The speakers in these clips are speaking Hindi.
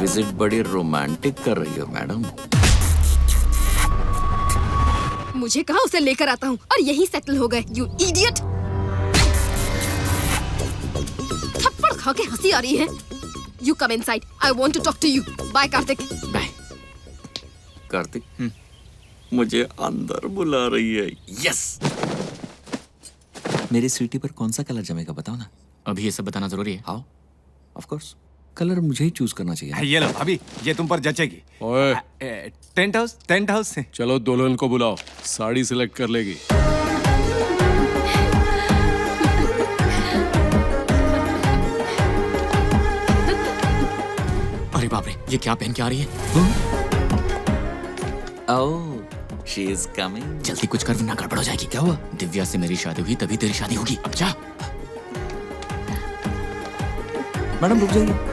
विजिट बड़ी रोमांटिक कर रही हो मैडम। मुझे कहा उसे लेकर आता हूँ और यहीं सेटल हो गए। You idiot. थप्पड़ खा के हंसी आ रही है। You come inside, I want to talk to you. Bye Kartik. Bye. Kartik, मुझे अंदर बुला रही है। यस। मेरी स्वीटी पर कौन सा कलर जमेगा बताओ ना। अभी ये सब बताना जरूरी है? हाउ? ऑफ कोर्स कलर मुझे ही चूज करना चाहिए। ये लो अभी, ये तुम पर जचेगी। ओए, टेंट हाउस से चलो दुल्हन को बुलाओ, साड़ी सिलेक्ट कर लेगी। अरे बाप रे, ये क्या पहन के आ रही है? ओह, शी इज कमिंग। जल्दी कुछ कर वरना गड़बड़ हो जाएगी। क्या हुआ? दिव्या से मेरी शादी हुई तभी तेरी शादी होगी। अब जा। मैडम रुक जाइए।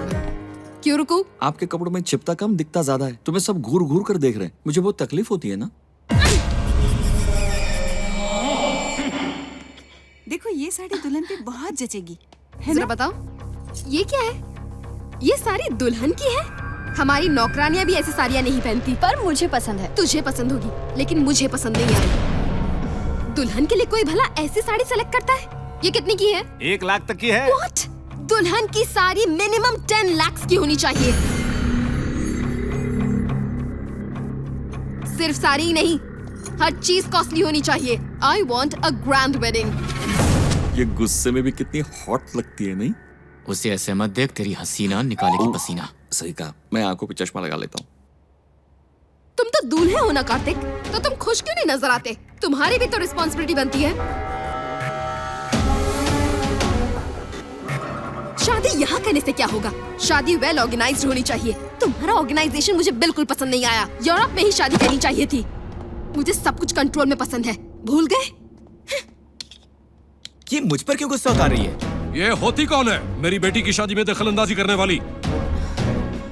क्यों रुकूं? आपके कपड़ों में चिपता कम दिखता ज्यादा है। तुम्हें सब घूर घूर कर देख रहे हैं। मुझे बहुत तकलीफ होती है ना। देखो ये साड़ी दुल्हन पे बहुत जचेगी, है जरा ना? बताओ, ये क्या है? ये साड़ी दुल्हन की है? हमारी नौकरानियां भी ऐसी साड़ियां नहीं पहनती। पर मुझे पसंद है। तुझे पसंद होगी, लेकिन मुझे पसंद नहीं आई। दुल्हन के लिए कोई भला ऐसी साड़ी सेलेक्ट करता है? ये कितनी की है? 1 लाख तक की है। What? दुल्हन की साड़ी मिनिमम 10 लाख की होनी चाहिए। सिर्फ साड़ी ही नहीं, हर चीज कॉस्टली होनी चाहिए। I want a grand wedding. ये गुस्से में भी कितनी हॉट लगती है नहीं? उसे ऐसे मत देख, तेरी हसीना निकालेगी पसीना। सही कहा, मैं आंखों पे चश्मा लगा लेता हूँ। तुम तो दूल्हे हो ना कार्तिक, तो तुम खुश क्यों नहीं नजर आते? तुम्हारी भी तो रिस्पॉन्सिबिलिटी बनती है। शादी यहाँ करने से क्या होगा? शादी वेल ऑर्गेनाइज्ड होनी चाहिए। तुम्हारा ऑर्गेनाइजेशन मुझे बिल्कुल पसंद नहीं आया। यूरोप में ही शादी करनी चाहिए थी। मुझे सब कुछ कंट्रोल में पसंद है। भूल गए? ये मुझ पर क्यों गुस्सा उतार रही है? ये होती कौन है मेरी बेटी की शादी में दखलंदाजी करने वाली?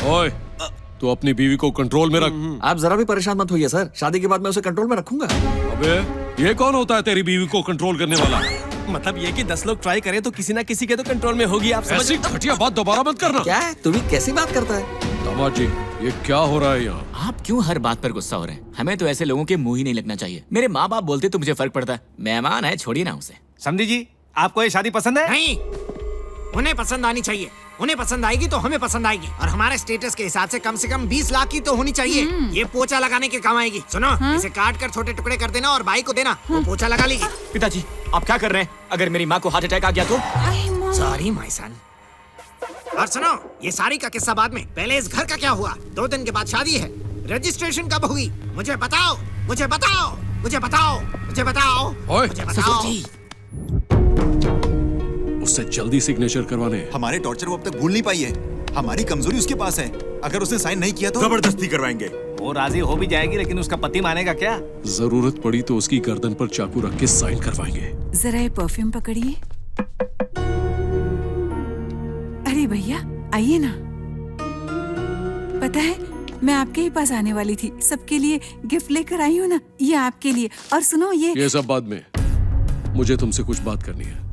ओए, तू अपनी बीवी को कंट्रोल में रख। आप जरा भी परेशान मत होइए सर, शादी के बाद मैं उसे कंट्रोल में रखूंगा। अबे, ये कौन होता है तेरी बीवी को कंट्रोल करने वाला? मतलब ये कि 10 लोग ट्राई करें तो किसी ना किसी के तो कंट्रोल में होगी। आप समझ? ऐसी घटिया बात दोबारा मत करना। क्या है? तू भी कैसी बात करता है? दामाद जी, ये क्या हो रहा है यहाँ? आप क्यों हर बात पर गुस्सा हो रहे हैं? हमें तो ऐसे लोगों के मुंह ही नहीं लगना चाहिए। मेरे माँ बाप बोलते तो मुझे फर्क पड़ता है। मेहमान है, छोड़िए ना उसे। समझी जी, आपको ये शादी पसंद है? नहीं, उन्हें पसंद आनी चाहिए। उन्हें पसंद आएगी तो हमें पसंद आएगी, और हमारे स्टेटस के हिसाब से कम 20 लाख की तो होनी चाहिए। ये पोछा लगाने के काम आएगी। सुनो, इसे काट कर छोटे टुकड़े कर देना और भाई को देना, वो पोछा लगा लेगी। पिताजी, आप क्या कर रहे हैं? अगर मेरी माँ को हार्ट अटैक आ गया तो? Sorry my son. और सुनो, ये सारी का किस्सा बाद में, पहले इस घर का क्या हुआ? 2 दिन के बाद शादी है। रजिस्ट्रेशन कब हुई? मुझे बताओ, मुझे बताओ, मुझे बताओ, मुझे बताओ, ओए, मुझे बताओ। उससे जल्दी सिग्नेचर करवाने। हमारे टॉर्चर वो अब तक भूल नहीं पाई है। हमारी कमजोरी उसके पास है। अगर उसने साइन नहीं किया तो जबरदस्ती करवाएंगे। वो राजी हो भी जाएगी, लेकिन उसका पति मानेगा क्या? जरूरत पड़ी तो उसकी गर्दन पर चाकू रख के साइन करवाएंगे। जरा ये परफ्यूम पकड़िए। अरे भैया आइए ना। पता है मैं आपके ही पास आने वाली थी। सबके लिए गिफ्ट लेकर आई हूँ ना, ये आपके लिए। और सुनो ये सब बाद में, मुझे तुमसे कुछ बात करनी है।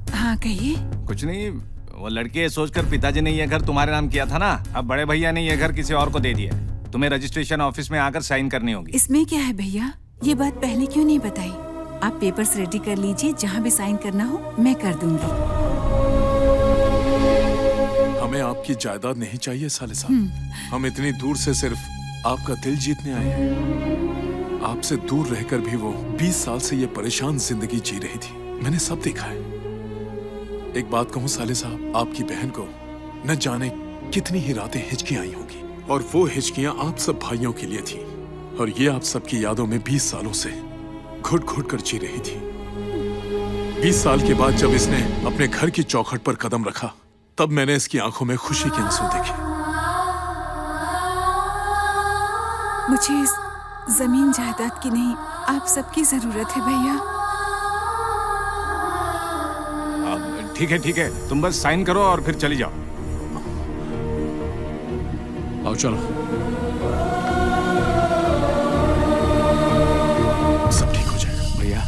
हाँ कहिए। कुछ नहीं, वो लड़के सोचकर पिताजी ने ये घर तुम्हारे नाम किया था ना, अब बड़े भैया ने ये घर किसी और को दे दिया। तुम्हें रजिस्ट्रेशन ऑफिस में आकर साइन करनी होगी। इसमें क्या है भैया? ये बात पहले क्यों नहीं बताई? आप पेपर्स रेडी कर लीजिए, जहाँ भी साइन करना हो मैं कर दूंगी। हमें आपकी जायदाद नहीं चाहिए साले साहब। हम इतनी दूर से सिर्फ आपका दिल जीतने आए हैं। आपसे दूर रहकर भी वो 20 साल से ये परेशान जिंदगी जी रही थी। मैंने सब देखा है। एक बात कहूँ साले साहब, आपकी बहन को न जाने कितनी ही रातें हिचकियां आई होगी, और वो हिचकियां आप सब भाइयों के लिए थी, और ये आप सबकी यादों में 20 सालों से घुट घुट कर जी रही थी। 20 साल के बाद जब इसने अपने घर की चौखट पर कदम रखा, तब मैंने इसकी आंखों में खुशी के आंसू देखे। मुझे इस जमीन जायदाद की नहीं, आप सबकी जरूरत है भैया। ठीक है, तुम बस साइन करो और फिर चली जाओ। आओ चलो। सब ठीक हो जाएगा। भैया,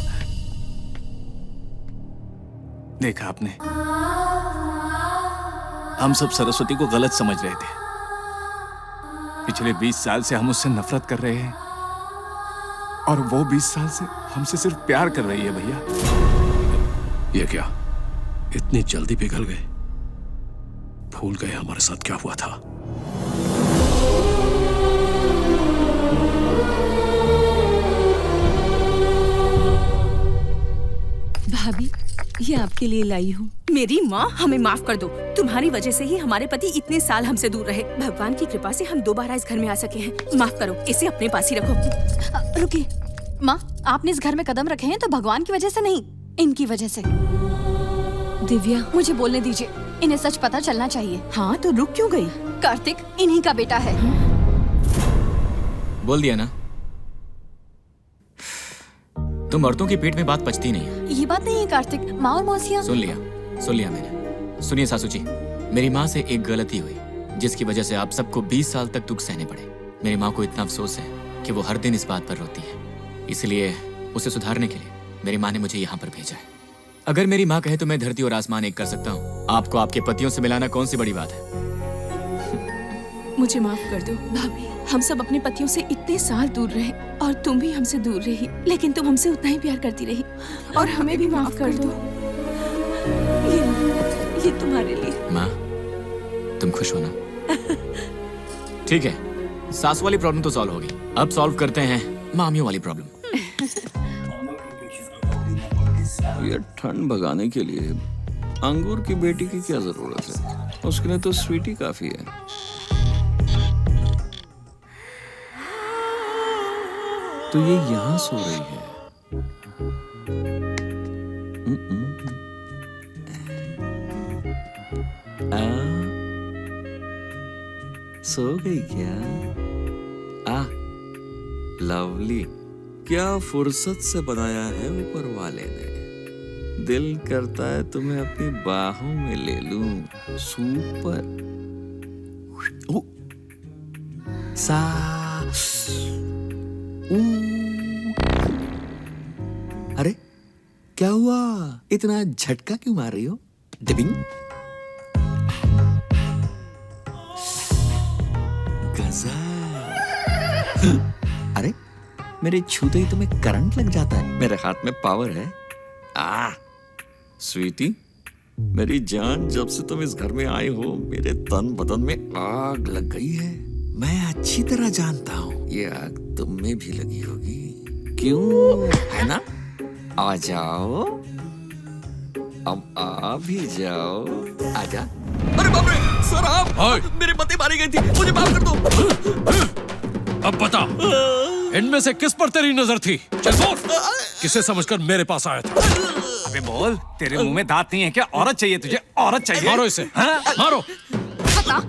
देखा आपने, हम सब सरस्वती को गलत समझ रहे थे। पिछले 20 साल से हम उससे नफरत कर रहे हैं और वो 20 साल से हमसे सिर्फ प्यार कर रही है भैया। ये क्या, इतनी जल्दी पिघल गए? भूल गए हमारे साथ क्या हुआ था? भाभी, ये आपके लिए लाई हूँ। मेरी माँ, हमें माफ कर दो। तुम्हारी वजह से ही हमारे पति इतने साल हमसे दूर रहे। भगवान की कृपा से हम दोबारा इस घर में आ सके हैं। माफ करो, इसे अपने पास ही रखो। रुकिए माँ, आपने इस घर में कदम रखे हैं तो भगवान की वजह से नहीं, इनकी वजह से। दिव्या, मुझे बोलने दीजिए, इन्हें सच पता चलना चाहिए। हाँ तो रुक क्यों गई? कार्तिक इन्हीं का बेटा है। बोल दिया ना, तुम औरतों की पेट में बात पचती नहीं है। ये बात नहीं है कार्तिक, माँ और मौसिया। सुन लिया मैंने। सुनिए सासू जी, मेरी माँ से एक गलती हुई जिसकी वजह से आप सबको 20 साल तक दुख सहने पड़े। मेरी माँ को इतना अफसोस है कि वो हर दिन इस बात पर रोती है। इसलिए उसे सुधारने के लिए मेरी माँ ने मुझे यहाँ पर भेजा है। अगर मेरी माँ कहे तो मैं धरती और आसमान एक कर सकता हूँ। आपको आपके पतियों से मिलाना कौन सी बड़ी बात है? मुझे माफ कर दो भाभी। हम सब अपने पतियों से इतने साल दूर रहे और तुम भी हमसे दूर रही, लेकिन तुम हमसे उतना ही प्यार करती रही और हमें भी माफ कर दो। ये तुम्हारे लिए। माँ, तुम खुश हो ना? ठीक है, सास वाली प्रॉब्लम तो सॉल्व होगी। अब सॉल्व करते हैं मामियों वाली प्रॉब्लम। ये ठंड भगाने के लिए अंगूर की बेटी की क्या जरूरत है? उसके लिए तो स्वीटी काफी है। तो ये यहाँ सो रही है। सो गई क्या? लवली, क्या फुर्सत से बनाया है ऊपर वाले ने। दिल करता है तुम्हें अपनी बाहों में ले लूं। सुपर। सा अरे क्या हुआ, इतना झटका क्यों मार रही हो? डिबिंग। गजब। अरे मेरे छूते ही तुम्हें करंट लग जाता है। मेरे हाथ में पावर है। स्वीटी, मेरी जान, जब से तुम इस घर में आई हो मेरे तन बदन में आग लग गई है। मैं अच्छी तरह जानता हूँ ये आग तुम में भी लगी होगी। क्यों, है ना? आ जाओ, अब आ भी जाओ। आजा। अरे बाप रे सर, आप मेरे पति मारी गई थी, मुझे माफ कर दो। अब बता, इनमें से किस पर तेरी नजर थी? चल बोल, किसे समझकर मेरे पास आया था? अबे बोल, तेरे मुंह में दांत नहीं है क्या? औरत चाहिए तुझे? औरत चाहिए? मारो इसे। हाँ? मारो। बता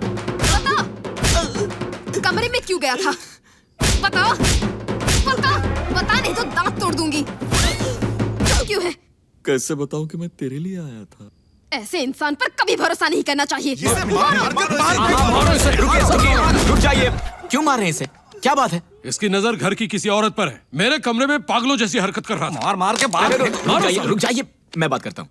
कमरे में क्यों गया था? बता नहीं तो दांत तोड़ दूंगी। क्यों है? कैसे बताऊं कि मैं तेरे लिए आया था? ऐसे इंसान पर कभी भरोसा नहीं करना चाहिए। रुक जाइए। क्यों मार रहे हैं इसे? क्या बात है? इसकी नजर घर की किसी औरत पर है। मेरे कमरे में पागलों जैसी हरकत कर रहा था। मार के बाहर। रुक जाइए। मैं बात करता हूँ।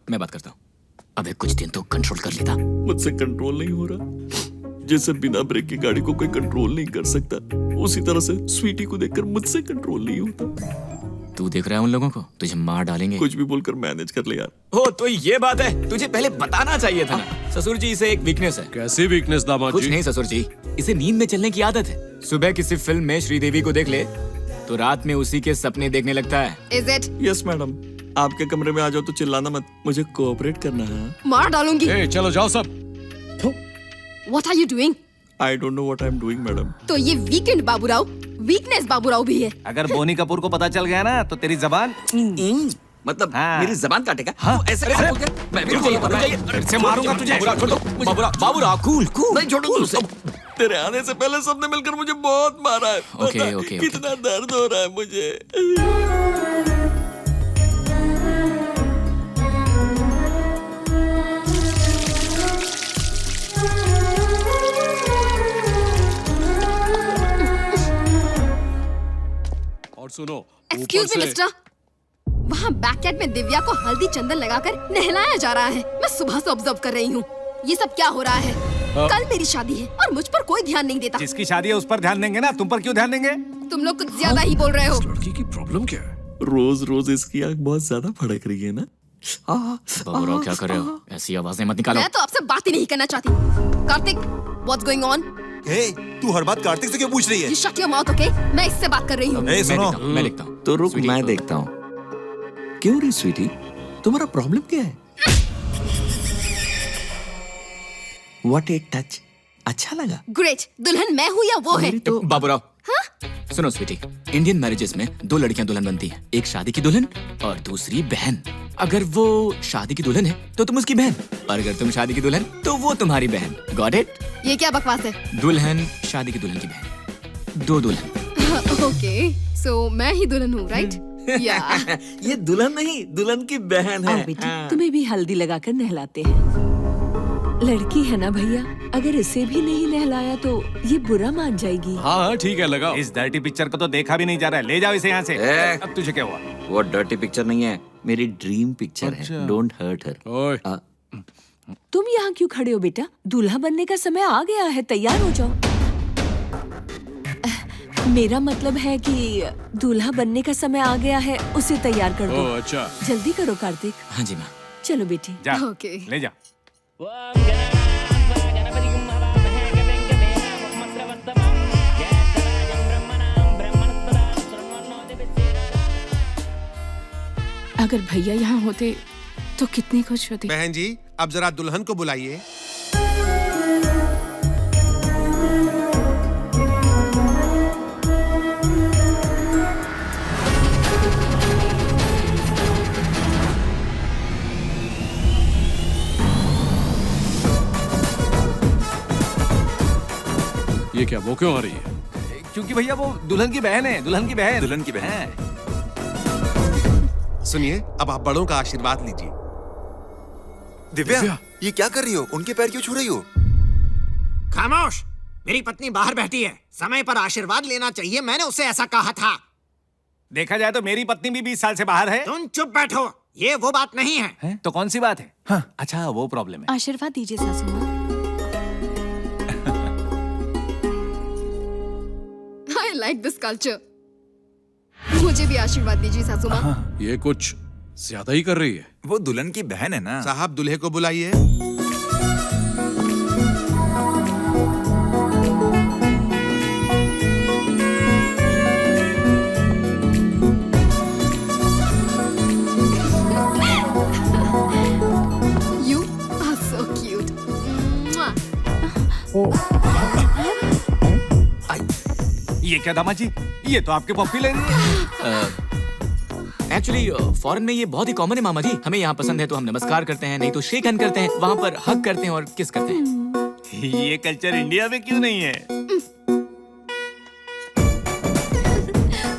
अबे कुछ दिन तो कंट्रोल कर लेता। मुझसे कंट्रोल नहीं हो रहा। जैसे बिना ब्रेक की गाड़ी को कोई कंट्रोल नहीं कर सकता, उसी तरह से स्वीटी को देखकर मुझसे कंट्रोल नहीं होता। तू देख रहा है उन लोगों को? तुझे मार डालेंगे। कुछ भी बोलकर मैनेज कर ले यार। हो तो ये बात है, तुझे पहले बताना चाहिए था ना। ससुर जी, इसे एक वीकनेस है। कैसी वीकनेस दामाद जी? कुछ नहीं ससुर जी, इसे नींद में चलने की आदत है। सुबह किसी फिल्म में श्रीदेवी को देख ले तो रात में उसी के सपने देखने लगता है। Is it? यस मैडम, आपके कमरे में आ जाओ तो चिल्लाना मत, मुझे कोऑपरेट करना है। मार डालूंगी। चलो जाओ सब। What are you doing? I don't know what I'm doing, madam. तो ये वीकेंड बाबूराव, वीकनेस बाबूराव भी है। अगर बोनी कपूर को पता चल गया ना तो तेरी जबान मतलब मेरी जबान काटेगा? ऐसे मैं से मारूंगा तुझे। बाबूराव कूल नहीं, छोड़ो तुझे। तेरे आने से पहले सबने मिलकर मुझे बहुत मारा है। ओके। कितना दर्द हो रहा है मुझे। और सुनो, एक्सक्यूज मी मिस्टर, वहाँ बैकयार्ड में दिव्या को हल्दी चंदन लगाकर नहलाया जा रहा है। मैं सुबह से ऑब्जर्व कर रही हूँ। ये सब क्या हो रहा है? कल मेरी शादी है और मुझ पर कोई ध्यान नहीं देता। जिसकी शादी है उस पर ध्यान देंगे ना, तुम पर क्यों ध्यान देंगे? तुम लोग कुछ ज्यादा ही बोल रहे हो। लड़की की प्रॉब्लम क्या है? रोज रोज इसकी आंख बहुत ज्यादा फड़क रही है ना। बाबूराव क्या कर रहे हो? ऐसी आवाजें मत निकालो। मैं तो आपसे बात ही नहीं करना चाहती। Kartik, what's going on? Hey, तू हर बात कार्तिक से क्यों पूछ रही है? You shut your mouth, okay? मैं इससे बात कर रही हूँ। ए, सुनो। मैं लिखता हूँ। तो रुक, मैं देखता हूँ। क्यों रे स्वीटी, तुम्हारा प्रॉब्लम क्या है? What a touch, अच्छा लगा। ग्रेट, दुल्हन मैं हूँ या वो है? बाबूराव, सुनो स्वीटी, इंडियन मैरिजेस में दो लड़कियां दुल्हन बनती हैं, एक शादी की दुल्हन और दूसरी बहन। अगर वो शादी की दुल्हन है तो तुम उसकी बहन, और अगर तुम शादी की दुल्हन तो वो तुम्हारी बहन। Got it? ये क्या बकवास है? दुल्हन शादी की दुल्हन की बहन, दो दुल्हन। ओके, सो मैं ही दुल्हन हूँ, राइट? या ये दुल्हन नहीं, दुल्हन की बहन है। आओ बेटी, तुम्हें भी हल्दी लगाकर नहलाते हैं। लड़की है ना भैया, अगर इसे भी नहीं नहलाया तो ये बुरा मान जाएगी। हाँ ठीक है, लगाओ। इस डर्टी पिक्चर को तो देखा भी नहीं जा रहा है, ले जाओ इसे यहाँ से। अब तुझे क्या हुआ? वो डर्टी पिक्चर नहीं है, मेरी ड्रीम पिक्चर है। Don't hurt her. ओए, तुम यहाँ क्यों खड़े हो बेटा? दूल्हा बनने का समय आ गया है, तैयार हो जाओ। मेरा मतलब है कि दूल्हा बनने का समय आ गया है, उसे तैयार कर दो। ओह अच्छा। जल्दी करो कार्तिक। हाँ जी माँ। चलो बेटी। जा, ओके। ले जा। अगर भैया यहाँ होते तो कितनी खुश होती। बहन जी, अब जरा दुल्हन को बुलाइए। ये क्या, वो क्यों आ रही है? क्योंकि भैया वो दुल्हन की बहन है, दुल्हन की बहन। दुल्हन की बहन। सुनिए, अब आप बड़ों का आशीर्वाद लीजिए। दिव्या, ये क्या कर रही हो? उनके पैर क्यों छू रही हो? खामोश! मेरी पत्नी बाहर बैठी है, समय पर आशीर्वाद लेना चाहिए, मैंने उसे ऐसा कहा था। देखा जाए तो मेरी पत्नी भी 20 साल से बाहर है। तुम चुप बैठो, ये वो बात नहीं है। तो कौन सी बात है? हाँ। अच्छा, वो प्रॉब्लम है। आशीर्वाद दीजिए सासू माँ। I like this culture. मुझे भी आशीर्वाद दीजिए सासू माँ। ये कुछ ज्यादा ही कर रही है। वो दुल्हन की बहन है ना। साहब, दूल्हे को बुलाइए। You are so cute. Mwah. ये क्या दामाद जी, ये तो आपके पप्पी लग रही है। एक्चुअली फॉरेन में ये बहुत ही कॉमन है मामा जी। हमें यहाँ पसंद है तो हम नमस्कार करते हैं, नहीं तो शेक हैंड करते हैं, वहाँ पर हग करते हैं और किस करते हैं। ये कल्चर इंडिया में क्यों नहीं है?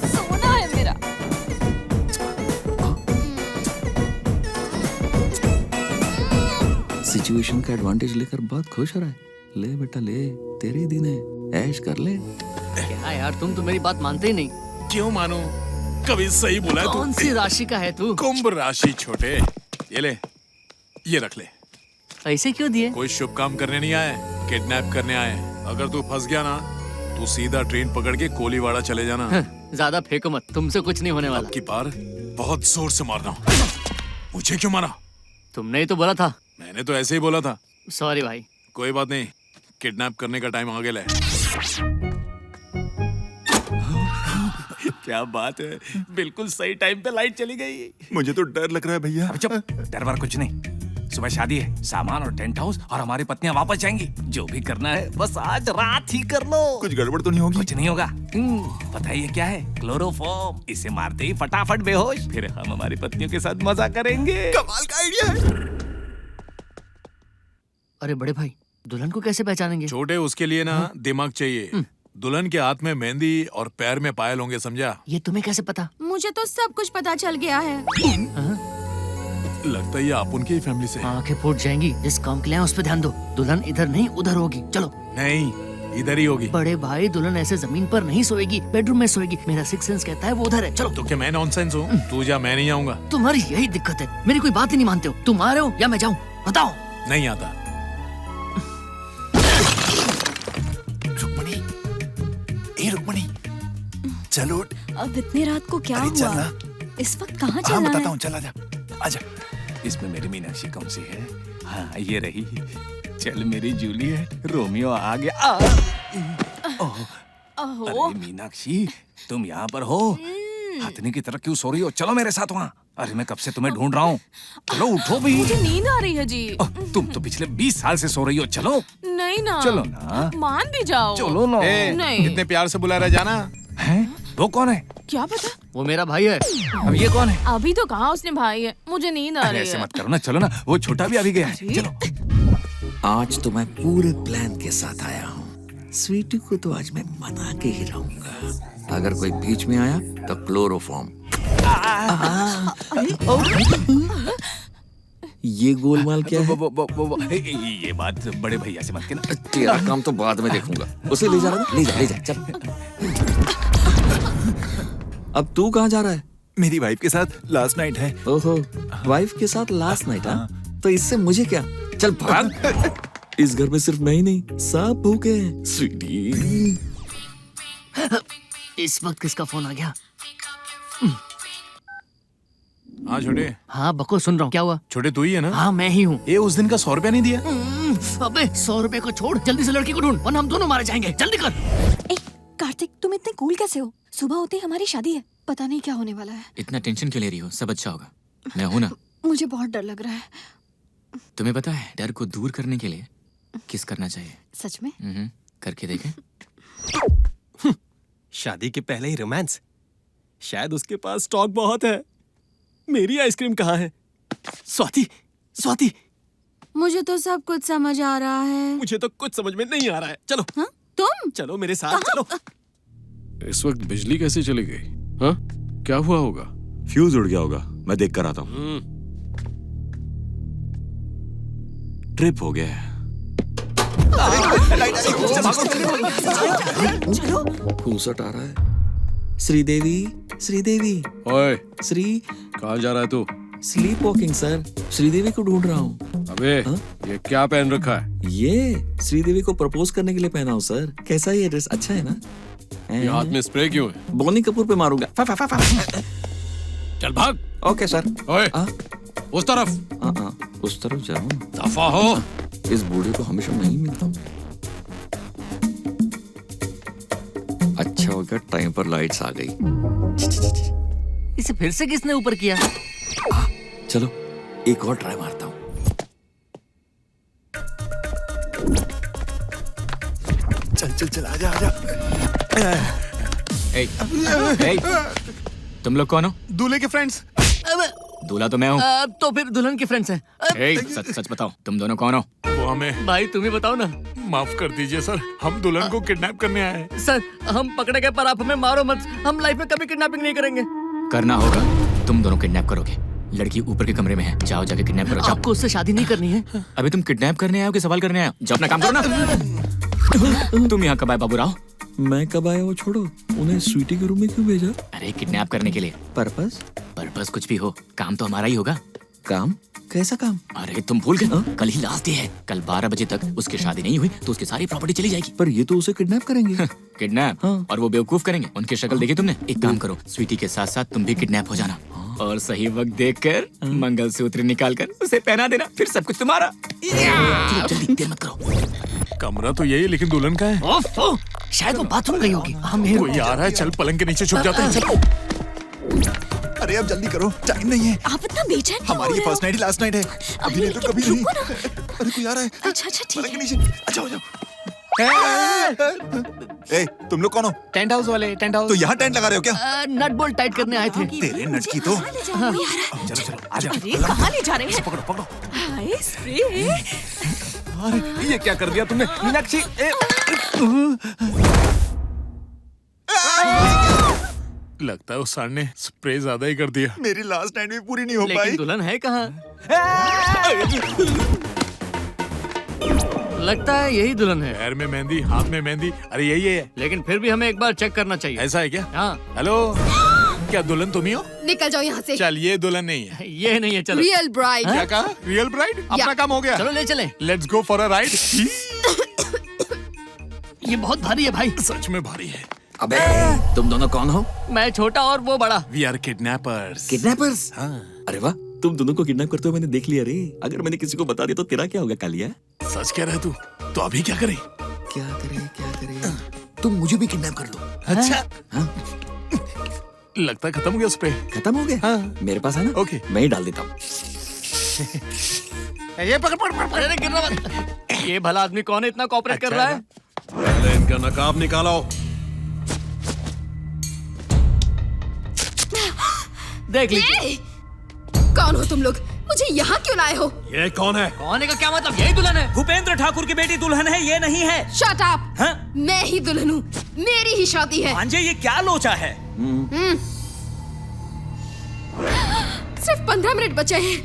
सोना है मेरा। सिचुएशन का एडवांटेज लेकर बहुत खुश हो रहा है। ले बेटा ले, तेरे ही दिन है, ऐश कर ले। क्या यार, तुम तो मेरी बात मानते ही नहीं। क्यों मानो? कभी सही बोला है तू। कौन सी राशि का है तू? कुंभ राशि छोटे। ये ले, ये रख ले। ऐसे क्यों दिए? कोई शुभ काम करने नहीं आए, किडनैप करने आए। अगर तू फंस गया ना, तू सीधा ट्रेन पकड़ के कोलीवाड़ा चले जाना। ज्यादा फेंको मत, तुमसे कुछ नहीं होने वाला। अब की बार बहुत जोर से मारना। मुझे क्यों मारा? तुमने ही तो बोला था। मैंने तो ऐसे ही बोला था। सॉरी भाई। कोई बात नहीं, किडनैप करने का टाइम आ गया है। क्या बात है, बिल्कुल सही टाइम पे लाइट चली गई। मुझे तो डर लग रहा है भैया। अब चुप, डर वर कुछ नहीं। सुबह शादी है, सामान और टेंट हाउस और हमारी पत्नियां वापस जाएंगी। जो भी करना है बस आज रात ही कर लो। कुछ गड़बड़ तो नहीं होगी? कुछ नहीं होगा। पता है ये क्या है? क्लोरोफॉर्म। इसे मारते ही फटाफट बेहोश, फिर हम हमारी पत्नियों के साथ मजा करेंगे। कमाल का आइडिया है। अरे बड़े भाई, दुल्हन को कैसे पहचानेंगे? छोटे, उसके लिए ना दिमाग चाहिए। दुल्हन के हाथ में मेहंदी और पैर में पायल होंगे, समझा? ये तुम्हें कैसे पता? मुझे तो सब कुछ पता चल गया है। लगता है ये आप उनकी ही फैमिली से। आंखें फूट जाएंगी। जिस काम के लिए उस पे ध्यान दो। दुल्हन इधर नहीं उधर होगी। चलो। नहीं, इधर ही होगी। बड़े भाई, दुल्हन ऐसे जमीन पर नहीं सोएगी, बेडरूम में सोएगी। मेरा सिक्स सेंस कहता है वो उधर है। चलो। तो क्या मैं नॉनसेंस हूँ? तू जा, मैं नहीं आऊंगा। तुम्हारी यही दिक्कत है, मेरी कोई बात ही नहीं मानते हो। तुम आ रहे हो या मैं जाऊँ? बताओ। नहीं आता। रुक्मणी चलो। अब इतनी रात को क्या अरे हुआ? चलना। इस वक्त कहाँ हाँ चलना बताता है? हूँ, चल आजा आजा। इसमें मेरी मीनाक्षी कौन सी है? हाँ ये रही। चल मेरी जूलियट, रोमियो आ गया। अरे मीनाक्षी तुम यहाँ पर हो? हथनी की तरह क्यों सो रही हो? चलो मेरे साथ वहाँ। अरे मैं कब से तुम्हें ढूंढ रहा हूँ। चलो उठो भी। मुझे नींद आ रही है जी। तुम तो पिछले 20 साल से सो रही हो। चलो नहीं ना। चलो ना। मान भी जाओ। चलो ना। नहीं। इतने प्यार से बुला रहा जाना है? वो कौन है? क्या पता? वो मेरा भाई है। अब ये कौन है? अभी तो कहा उसने भाई है। मुझे नींद आ अरे रही ऐसे है। मत करो ना। चलो ना, वो छोटा भी अभी गया है। चलो। आज तो मैं पूरे प्लान के साथ आया हूँ। स्वीटी को तो आज मैं मना के ही रहूंगा। अगर कोई बीच में आया तो क्लोरोफॉर्म। ये गोलमाल क्या है? ये बात बड़े भैया से मत कहना। तेरा काम तो बाद में देखूंगा। उसे ले जा रहा है? ले जा चल। अब तू कहाँ जा रहा है? मेरी वाइफ के साथ लास्ट नाइट है। ओहो, वाइफ के साथ लास्ट नाइट? हाँ, तो इससे मुझे क्या? चल भाग। इस घर में सिर्फ मैं ही नहीं, सब भूखे हैं। स्वीटी, इस वक्त किसका फोन आ गया? हाँ छोटे। हाँ बको, सुन रहा हूँ। क्या हुआ? छोटे तू ही है ना? हाँ मैं ही हूँ। ये उस दिन का 100 रुपया नहीं दिया? अबे 100 रुपए को छोड़, जल्दी से लड़की को ढूंढ वरना हम दोनों मारे जाएंगे। जल्दी कर। कार्तिक, तुम इतने कूल कैसे हो? सुबह होते ही हमारी शादी है, पता नहीं क्या होने वाला है। इतना टेंशन क्यों ले रही हो? सब अच्छा होगा। मैं हूं ना। मुझे बहुत डर लग रहा है। तुम्हें पता है डर को दूर करने के लिए किस करना चाहिए? सच में? करके देखें। शादी के पहले ही रोमांस? शायद उसके पास स्टॉक बहुत है। मेरी आइसक्रीम कहाँ है? स्वाति, स्वाति। मुझे तो सब कुछ समझ आ रहा है। मुझे तो कुछ समझ में नहीं आ रहा है। चलो। हाँ? तुम चलो मेरे साथ चलो। इस वक्त बिजली कैसे चली गई? हाँ, क्या हुआ होगा? फ्यूज उड़ गया होगा, मैं देख कर आता हूँ। ट्रिप हो गया है। घूसट आ रहा है। श्रीदेवी, श्रीदेवी। ओए, श्री कहाँ जा रहा है तू? स्लीप वॉकिंग सर, श्रीदेवी को ढूंढ रहा हूँ। अबे ये क्या पहन रखा है? ये श्रीदेवी को प्रपोज करने के लिए पहना हूँ सर। कैसा ये ड्रेस? अच्छा है ना? ये हाथ में स्प्रे क्यों है? बॉनी कपूर पे मारूंगा। चल भाग। Okay sir. ओए, उस तरफ। उस तरफ जाऊँ? दफा हो। इस बूढ़े को हमेशा नहीं मिलता। अच्छा हो गया टाइम पर लाइट्स आ गई। इसे फिर से किसने ऊपर किया? चलो एक और ट्राई मारता हूँ। चल चल चल आजा आजा। तुम लोग कौन हो? दूल्हे के फ्रेंड्स। दूल्हा तो मैं हूँ। तो फिर दुल्हन के फ्रेंड्स हैं। सच सच बताओ, तुम दोनों कौन हो? वो हमें। भाई तुम ही बताओ ना। माफ कर दीजिए सर, हम दुल्हन को किडनैप करने आए हैं। सर हम पकड़े गए पर आप हमें मारो मत। हम लाइफ में कभी किडनैपिंग नहीं करेंगे। करना होगा। तुम दोनों किडनैप करोगे। लड़की ऊपर के कमरे में है, जाओ जाके किडनैप करो। आपको उससे शादी नहीं करनी है? अभी तुम किडनैप करने आए हो कि सवाल करने आए हो? जाओ अपना काम करो ना। तुम यहाँ कब आए बाबू राव? मैं कब आया वो छोड़ो। उन्हें स्वीटी के रूम में क्यों भेजा? अरे किडनैप करने के लिए। पर्पस? पर्पस कुछ भी हो, काम तो हमारा ही होगा। काम? कैसा काम? अरे तुम भूल गए, कल ही लास्ट डे है। कल 12 बजे तक उसकी शादी नहीं हुई तो उसकी सारी प्रॉपर्टी चली जाएगी। पर ये तो उसे किडनैप करेंगे। किडनैप? हाँ। और वो बेवकूफ करेंगे। उनकी शक्ल देखी तुमने? एक काम करो, स्वीटी के साथ साथ तुम भी किडनैप हो जाना और सही वक्त देखकर मंगलसूत्र निकालकर उसे पहना देना, फिर सब कुछ तुम्हारा। जल्दी देर मत करो। कमरा तो यही है लेकिन दुल्हन का है। ओफो, शायद वो बाथरूम गई होगी। हम कोई आ रहा है, चल पलंग के नीचे छुप जाते हैं। चल। अरे अब जल्दी करो, टाइम नहीं है। आप इतना बेचैन क्यों हमारी हो रहे फर्स्ट नाइट ही लास्ट नाइट है। अभी नहीं तो कभी नहीं। रुको ना। अरे कोई आ रहा है। अच्छा अच्छा ठीक है। नीचे अच्छा हो जाओ। ए, तुम लोग कौन हो? टेंट हाउस वाले। Tent house. तो यहाँ टेंट लगा रहे हो क्या? नट बोल्ट टाइट करने आए थे। तेरे नट की तो। चलो चलो आजा। अरे कहाँ ले जा रहे हैं? पकड़ो पकड़ो। हाय स्प्रे। अरे ये क्या कर दिया तुमने मीनाक्षी? लगता है उस सार ने स्प्रे ज्यादा ही कर दिया। मेरी लास्ट नाइट भी पूरी नहीं हो पाई। लेकिन दुल्हन है कहाँ? लगता है यही दुल्हन है। पैर में मेहंदी, हाथ में मेहंदी। अरे यही है। लेकिन फिर भी हमें एक बार चेक करना चाहिए। ऐसा है क्या? हाँ। हेलो, क्या दुल्हन तुम ही हो? निकल जाओ यहाँ से। चल ये दुल्हन नहीं है। ये नहीं है। चलो। Real bride. क्या कहा? Real bride? अपना काम हो गया। चलो ले चले। Let's go for a ride. ये बहुत भारी है भाई। सच में भारी है। अबे तुम दोनों कौन हो? मैं छोटा और वो बड़ा। We are kidnappers. किडनैपर्स? अरे वाह, तुम दोनों को किडनैप करते हुए मैंने देख लिया रे। अगर मैंने किसी को बता दिया तो तेरा क्या होगा कालिया? सच कह रहा है तू? तो अभी क्या करें? क्या करे? तुम मुझे भी किडनैप कर लो। अच्छा। लगता है खत्म हो गया उस पे। खत्म हो गया? हाँ। मेरे पास है ना? ओके। मैं ही डाल देता हूँ। ये पकड़। अरे गिर रहा मत। ये भला आदमी कौन है इतना कोऑपरेट कर रहा है? पहले इनका नकाब निकालो। देख लीजिए। कौन हो तुम लोग? मुझे यहाँ क्यों लाए हो? ये कौन है? कौन है का क्या मतलब? यही दुल्हन है। भूपेंद्र ठाकुर की बेटी दुल्हन है, ये नहीं है। Shut up. हाँ? मैं ही दुल्हन हूँ, मेरी ही शादी है। भांजे ये क्या लोचा है? सिर्फ 15 मिनट बचे हैं।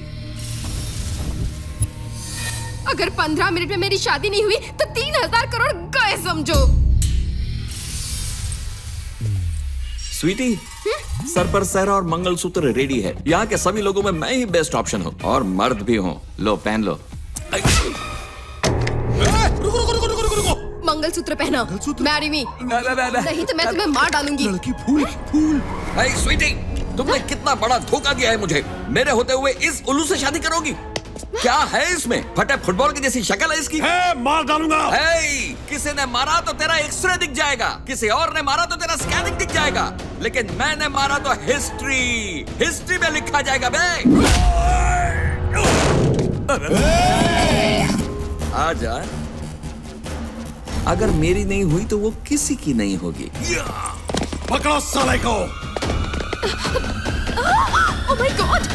अगर 15 मिनट में मेरी शादी नहीं हुई तो 3000 करोड़ गए समझो। स्वीटी, सर पर सहरा और मंगलसूत्र रेडी है। यहाँ के सभी लोगों में मैं ही बेस्ट ऑप्शन हूँ और मर्द भी हूँ। लो पहन लो। रुको। मंगलसूत्र पहना। मैरी मी, नहीं तो मैं तुम्हें मार डालूंगी। लड़की फूल। हे स्वीटी, तुमने कितना बड़ा धोखा दिया है मुझे। मेरे होते हुए इस उल्लू से शादी करोगी? क्या है इसमें? फटे फुटबॉल की जैसी शक्ल है इसकी। मार डालूंगा। किसी ने मारा तो तेरा एक्सरे दिख जाएगा, किसी और ने मारा तो तेरा स्कैनिंग दिख जाएगा, लेकिन मैंने मारा तो हिस्ट्री में लिखा जाएगा बे। आजा, अगर मेरी नहीं हुई तो वो किसी की नहीं होगी। पकड़ो साले को। Oh my God.